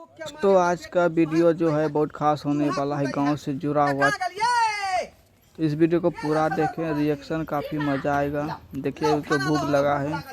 तो आज का वीडियो जो है बहुत खास होने वाला है, गांव से जुड़ा हुआ। तो इस वीडियो को पूरा देखें, रिएक्शन काफ़ी मज़ा आएगा। देखिए तो भूख लगा है,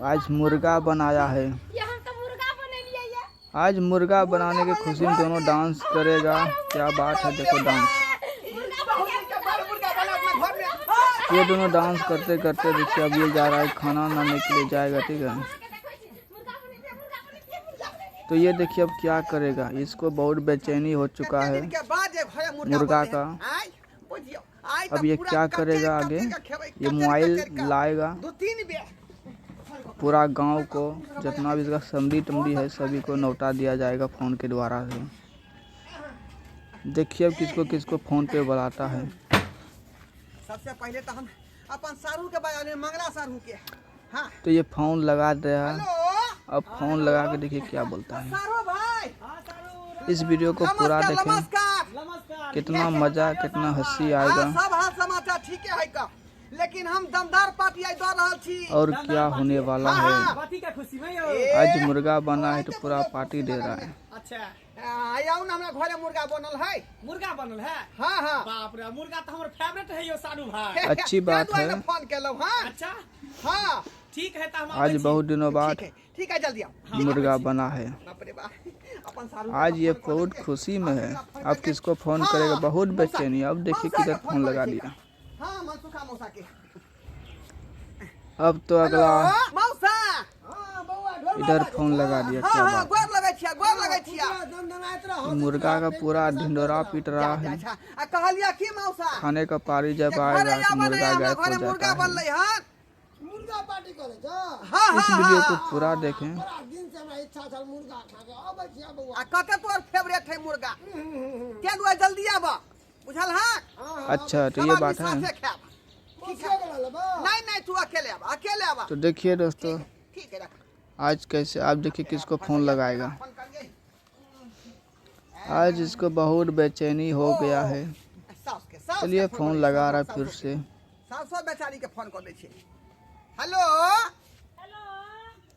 आज मुर्गा बनाया है। आज मुर्गा बनाने की खुशी में दोनों डांस करेगा। क्या बात है, देखो डांस। ये दोनों डांस करते करते देखिए अब ये जा रहा है खाना बनाने के लिए जाएगा, ठीक है। तो ये देखिए अब क्या करेगा, इसको बहुत बेचैनी हो चुका है मुर्गा का। अब ये क्या करेगा आगे, ये मोबाइल लाएगा, पूरा गांव को जितना भी इसका समधी टमड़ी है सभी को नौटा दिया जाएगा फ़ोन के द्वारा से। देखिए अब किसको किसको फ़ोन पे बुलाता है। सबसे पहले तो हम अपन सारू के बजाने मंगला सारू के। हाँ। तो ये फ़ोन लगा दिया, अब फ़ोन लगा के देखिए क्या बोलता है। इस वीडियो को पूरा देखें, कितना मजा कितना हंसी आएगा। सब हाल समाचार ठीक है का, लेकिन हम दमदार पार्टी आई दे रहल छी। और क्या होने वाला है, आज मुर्गा बना है तो पूरा पार्टी दे रहा है। अच्छा आउ ना, हमरा घरे मुर्गा बनल है। मुर्गा बनल है? हां हां। बाप रे, मुर्गा तो हमर फेवरेट है यो सारू भाई। अच्छी बात है। फोन केलौ। हां अच्छा हां ठीक है। तो हम आज बहुत दिनों बाद ठीक है जल्दी आओ, मुर्गा बना है। बाप रे बाप, अपन सारू आज ये बहुत खुशी में है। अब किसको फोन करेगा, बहुत बेचैनी। अब देखिए किधर फोन लगा दिया। हां मनसुखा मौसा के। अब तो अगला मौसा इधर फोन लगा दिया। क्या बात, गोर लगै छिया। मुर्गा का पूरा ढिंडोरा पीट रहा है। अच्छा कहलिया की मौसा, खाने का पारी जब आएगा तो मुर्गा गायब हो जाता मुर्गा है। बनलै हन, मुर्गा पार्टी करे छ। हाँ, इस वीडियो को पूरा देखें। बड़ा दिन से हमरा इच्छा छल मुर्गा खाके। आबै छिया बौआ। आ कते तोर फेवरेट है मुर्गा, के दुआ जल्दी आबा, बुझल हां। अच्छा तो ये बात है। नहीं नहीं तू अकेले आबा। तो देखिए दोस्तों, ठीक है रख। आज कैसे आप देखिए किसको फोन लगाएगा। आज इसको बहुत बेचैनी हो गया है। चलिए फोन लगा रहा है फिर से। सासो बेचारी के फोन कर दै छी। हेलो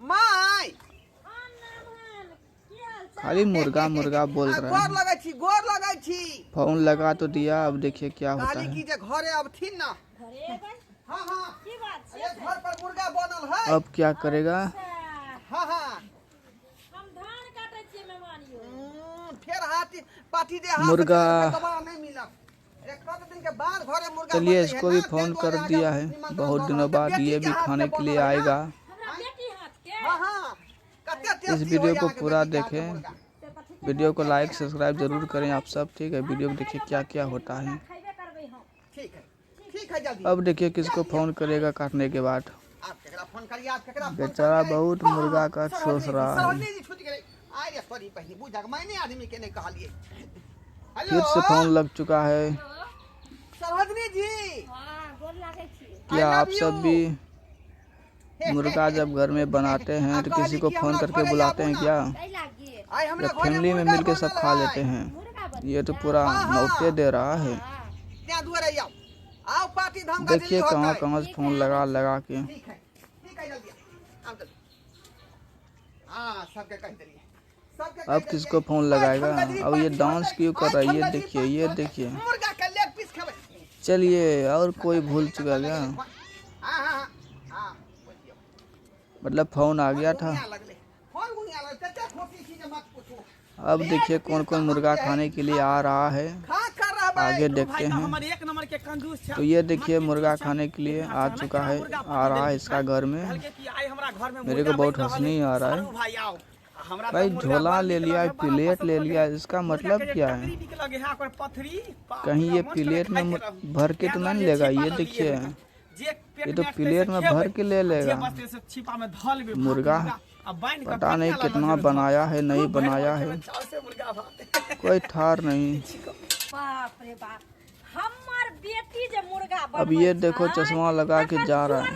माय, खाली मुर्गा मुर्गा बोल रहा है। गोर लगै छी। फोन लगा तो दिया, अब देखिए क्या होता काली की है। जे घरे अब थी ना। हां हां की बात छै, घर पर मुर्गा बनल है। अब क्या करेगा, हां हां हम धान काटै छियै मेहमानियो। फिर हाथी पार्टी दे हाथ मुर्गा। दबा नहीं मिला। एक दिन के बाद घरे मुर्गा। चलिए इसको भी फोन कर दिया है, बहुत दिनों बाद ये भी खाने के लिए आएगा। हमरा बेटी हाथ के। हां हां कते इस वीडियो को पूरा देखें, वीडियो को लाइक सब्सक्राइब जरूर करें आप सब, ठीक है। वीडियो को देखिए क्या क्या होता है। खइबे करबै हम। ठीक है जल्दी। अब देखिए किसको फोन करेगा काटने के बाद। आप केकरा फोन करिए, आप केकरा फोन बेचारा बहुत मुर्गा का सोच रहा है। सरहनी जी छूट गेलै। आइ रे सॉरी पहिनी बुझा मैंने आदमी के नहीं कहलिए। फिर से फोन लग चुका है। सरहनी जी हां गोर लागै छी। क्या आप सब भी मुर्गा जब घर में बनाते हैं तो किसी को फोन करके बुलाते हैं क्या, कै लागिए आई हमरा या फैमिली में मिलके सब खा लेते हैं। मुर्गा बन। ये तो पूरा नौते दे रहा है। त्या दुआरे आओ पार्टी धाम का देखिए कहाँ कहाँ से फोन लगा के। ठीक है जल्दी आओ जल्दी। हां सबके कह देलिए, सबके अब किसको फोन लगाएगा। अब ये डांस क्यों कर रहा है, ये देखिए ये देखिए। मुर्गा के लेग पीस खावे। चलिए और कोई भूल चुका क्या, हां हां हां मतलब फोन आ गया था। फोन गुनिया लग कते खोटी चीज मत पूछो। अब देखिए कौन कौन मुर्गा खाने के लिए आ रहा है, आगे देखते हैं। हमारे एक नंबर के कंजूस छै। तो ये देखिए मुर्गा खाने के लिए आ चुका है, आ रहा है इसका घर में। मेरे को बहुत हंसी आ रहा है। भाई झोला ले लिया, प्लेट ले लिया, इसका मतलब क्या है। कहीं ये प्लेट में भर के तो नहीं लेगा। ये देखिए ये तो प्लेट में भर के ले लेगा मुर्गा। पता नहीं कितना बनाया है नहीं बनाया है, कोई ठार नहीं। बाप रे बाप, हमर बेटी जे मुर्गा बन। अब ये देखो चश्मा लगा के जा रहा है।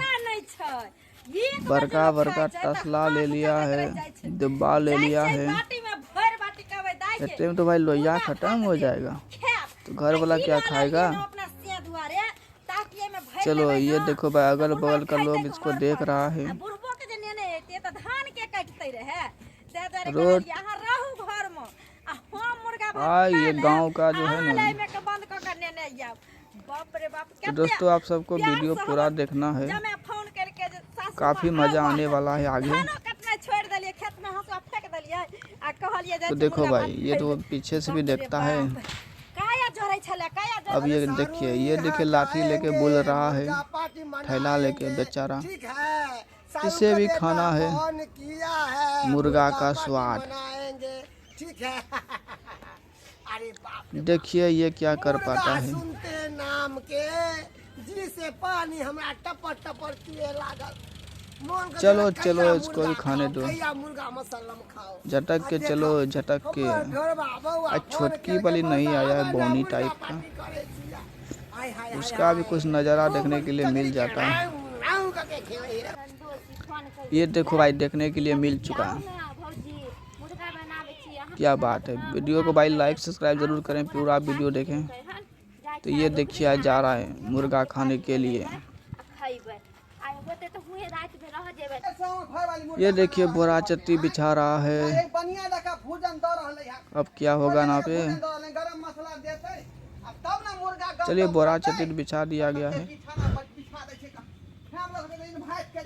बड़का बड़का तसला ले लिया है, डिब्बा ले लिया है। इतने में तो भाई लोहिया खत्म हो जाएगा, तो घर वाला क्या खाएगा। चलो ये देखो भाई अगल बगल का लोग इसको देख रहा है। रोड यहाँ रहू घर में आ हम मुर्गा ये गांव का जो है ना। में के बंद क के नेने जाब। बाप रे बाप तो दोस्तों आप सबको वीडियो पूरा देखना है, जब मैं फोन करके सासू काफी मजा आने वाला है आगे। खाना कटना छोड़ देलिए, खेत में हंसुआ फेंक देलिए आ कहलिए जे तो देखो भाई ये तो पीछे से भी देखता है। काया जरै छले काया जरै। अब ये देखिए लाठी लेके बोल रहा है, थैला लेके बेचारा। ठीक है, इसे भी खाना है किया है मुर्गा का स्वाद। बनाएंगे, ठीक है। अरे बाप रे, देखिए ये क्या कर पाता है। सुनते नाम के जी से पानी हमरा टपर टपर पिए लागल। मन के चलो कहिया चलो मुर्गा इसको भी खाने खाओ, दो, कहिया मुर्गा मसल्लम खाओ। झटक के चलो झटक के। हमर घरवा बउआ आज छोटकी वाली नहीं आया है, बोनी टाइप का, हाय हाय उसका भी कुछ नज़ारा देखने के लिए मिल जाता है। ये देखो भाई देखने के लिए मिल चुका है। क्या बात है। वीडियो को भाई लाइक सब्सक्राइब जरूर करें, पूरा वीडियो देखें। तो ये देखिए आज जा रहा है मुर्गा खाने के लिए। ये देखिए बोरा चट्टी बिछा रहा है। अब क्या होगा ना पे। चलिए बोरा चट्टी बिछा दिया गया है,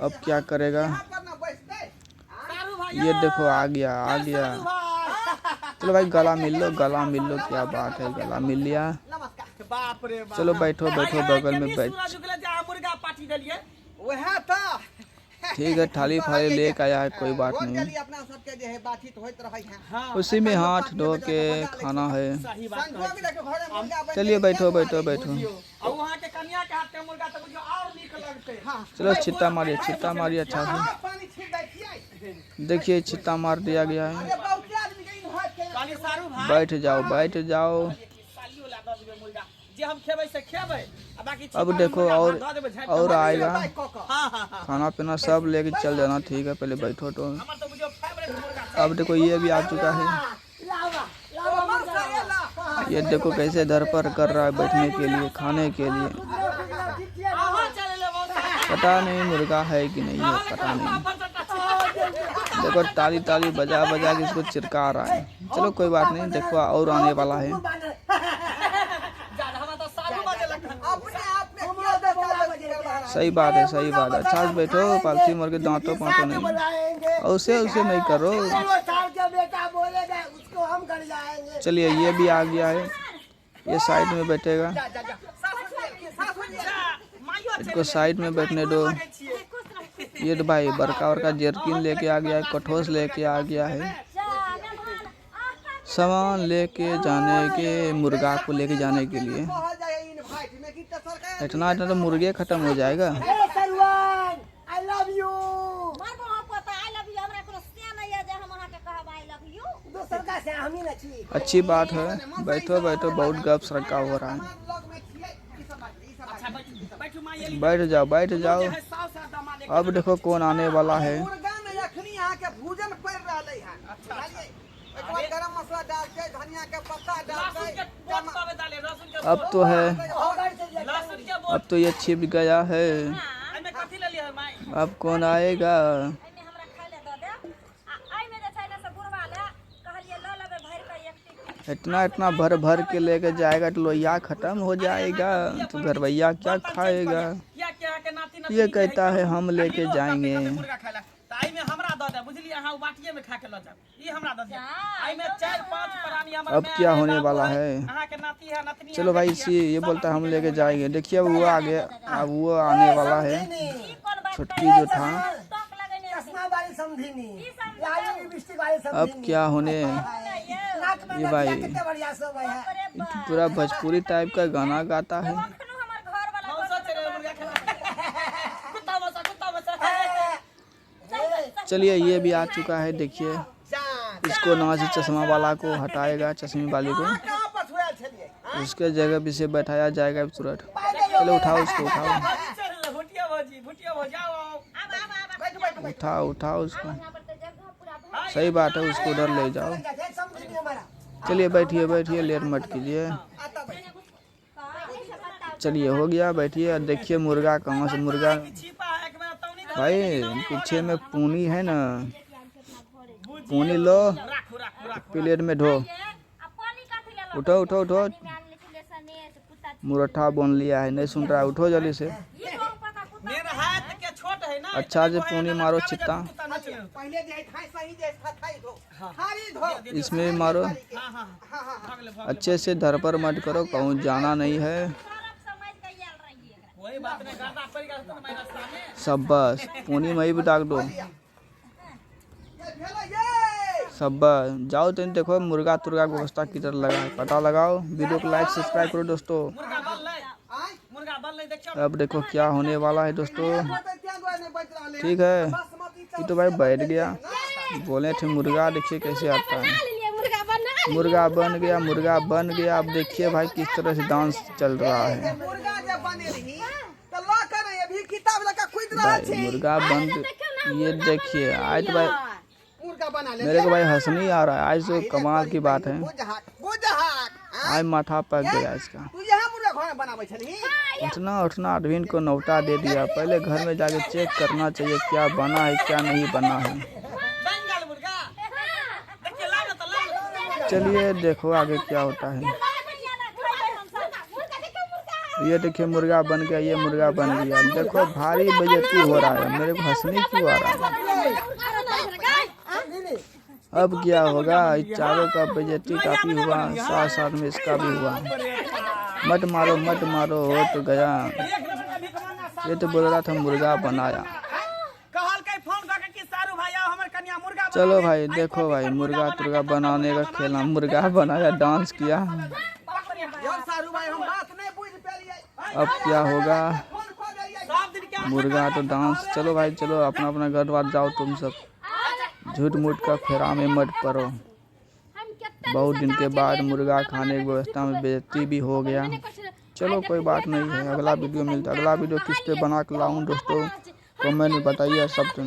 अब क्या करेगा। ये देखो आ गया। चलो भाई गला मिल लो, क्या बात है, गला मिल लिया। चलो बैठो बगल में बैठ। ठीक है, थाली फाली लेके आया है, कोई बात नहीं। उसी में हाथ धो के खाना है। चलिए बैठो। चलो छिट्टा मारिए अच्छा से। देखिए छिट्टा मार दिया गया है। बैठ जाओ। अब देखो और आएगा। खाना पीना सब लेके चल जाना, ठीक है। पहले बैठो तो। अब देखो ये भी आ चुका है। ये देखो कैसे दर पर कर रहा है बैठने के लिए, खाने के लिए। पता नहीं मुर्गा है कि नहीं है, पता नहीं। देखो ताली बजा के इसको चिरका रहा है। चलो कोई बात नहीं, देखो और आने वाला है। सही बात है। अच्छा से बैठो, पालतू मुर्गे दांतों नहीं, और उसे नहीं करो। चलिए ये भी आ गया है, ये साइड में बैठेगा। इसको साइड में बैठने दो। ये तो भाई बड़का जर्किन लेके आ गया है, कठोस लेके आ गया है। सामान लेके जाने के, मुर्गा को लेके जाने के लिए। इतना तो मुर्गे खत्म हो जाएगा। अच्छी बात है, बैठो बहुत गप सरका हो रहा है। बैठ जाओ। अब देखो कौन आने वाला है। अब तो ये छिप गया है। अब कौन आएगा। इतना भर के लेके जाएगा तो लोहिया खत्म हो जाएगा, तो घरवैया क्या खाएगा। ये कहता है हम लेके जाएंगे। अब क्या होने वाला है। चलो भाई ये बोलता है हम लेके जाएंगे। देखिए अब वो आगे, अब वो आने वाला है। छुटकी जो था, अब क्या होने। ये भाई पूरा भोजपुरी टाइप का गाना गाता है। चलिए ये भी आ चुका है। देखिए इसको ना से चश्मा वाला को हटाएगा, चश्मे वाले को, उसके जगह भी से बैठाया जाएगा तुरंत। चलो उठाओ उसको, उठाओ उसको। सही बात है, उसको उधर ले जाओ। चलिए बैठिए, लेट मत कीजिए। चलिए हो गया, बैठिए। देखिए मुर्गा कहाँ से, मुर्गा भाई पीछे में पूनी है ना, पूनी लो, राखू राखू राखू प्लेट में ढो। उठो उठो उठो, मुरठा बन लिया है, नहीं सुन रहा है, उठो जल्दी से। मेरा हाथ के छोट है ना अच्छा से पूनी मारो चित्ता, पहले जे खाई सही जे थाई धो थारी धो इसमें भी मारो। हां हां भाग ले अच्छे से धर पर मत करो, कहूँ जाना नहीं है। कोई बात नहीं गाता पड़ेगा तो मैं रास्ता में सब बस पूनी में ही भी डाल दो। ये भेला ये सब बस जाओ तो देखो मुर्गा तुर्गा की व्यवस्था किधर लगा है, पता लगाओ। वीडियो को लाइक सब्सक्राइब करो दोस्तों। मुर्गा बन ले आई मुर्गा बन ले देखो अब देखो क्या होने वाला है दोस्तों। पता क्या गोय नहीं बच रहा ठीक है, बासमती ये तो भाई बैठ गया। बोले थे मुर्गा, देखिए कैसे आता है। मुर्गा बन गया, मुर्गा बन गया। अब देखिए भाई किस तरह से डांस चल रहा है। मुर्गा जब बने रही तो ला कर अभी किताब लगा खुद रहा भाई छी मुर्गा बन, ये देखिए आज तो भाई मुर्गा बना ले मेरे को भाई हंसनी आ रहा है आज, तो कमाल की बात है। बुझहाट आज माथा पक गया इसका। तू यहाँ मुर्गा घर में बनावे छली उठना उठना अरविंद को नौटा दे दिया। पहले घर में जाके चेक करना चाहिए क्या बना है क्या नहीं बना है। बंगाल मुर्गा देखिए लाओ तो लाओ चलिए देखो आगे क्या होता है। ये देखिए मुर्गा बन गया, ये मुर्गा बन गया। देखो भारी बेइज्जती हो रहा है, मेरे को हंसनी क्यों आ रहा है। अब क्या होगा, इस चारों का बेइज्जती काफी हुआ, साथ साथ में इसका भी हुआ। मत मारो हो तो गया। ये तो बोल रहा था मुर्गा बनाया। कहल के फोन करके कि सारू भाई आओ हमर कन्या मुर्गा बना चलो भाई देखो भाई मुर्गा तुर्गा बनाने का खेला, मुर्गा बनाया, डांस किया। यार सारू भाई हम बात नहीं बुझ पेलिए अब क्या होगा, फोन खो गई सब दिन क्या मुर्गा तो डांस। चलो भाई चलो, अपना अपना घर बार जाओ तुम सब, झूठ मूठ का फेरा में मत पड़ो। बहुत दिन के बाद मुर्गा खाने की व्यवस्था में बेइज्जती भी हो गया। चलो कोई बात नहीं है, अगला वीडियो मिलता है। अगला वीडियो किस पे बना के लाऊं दोस्तों, कमेंट में बताइए सब तुम।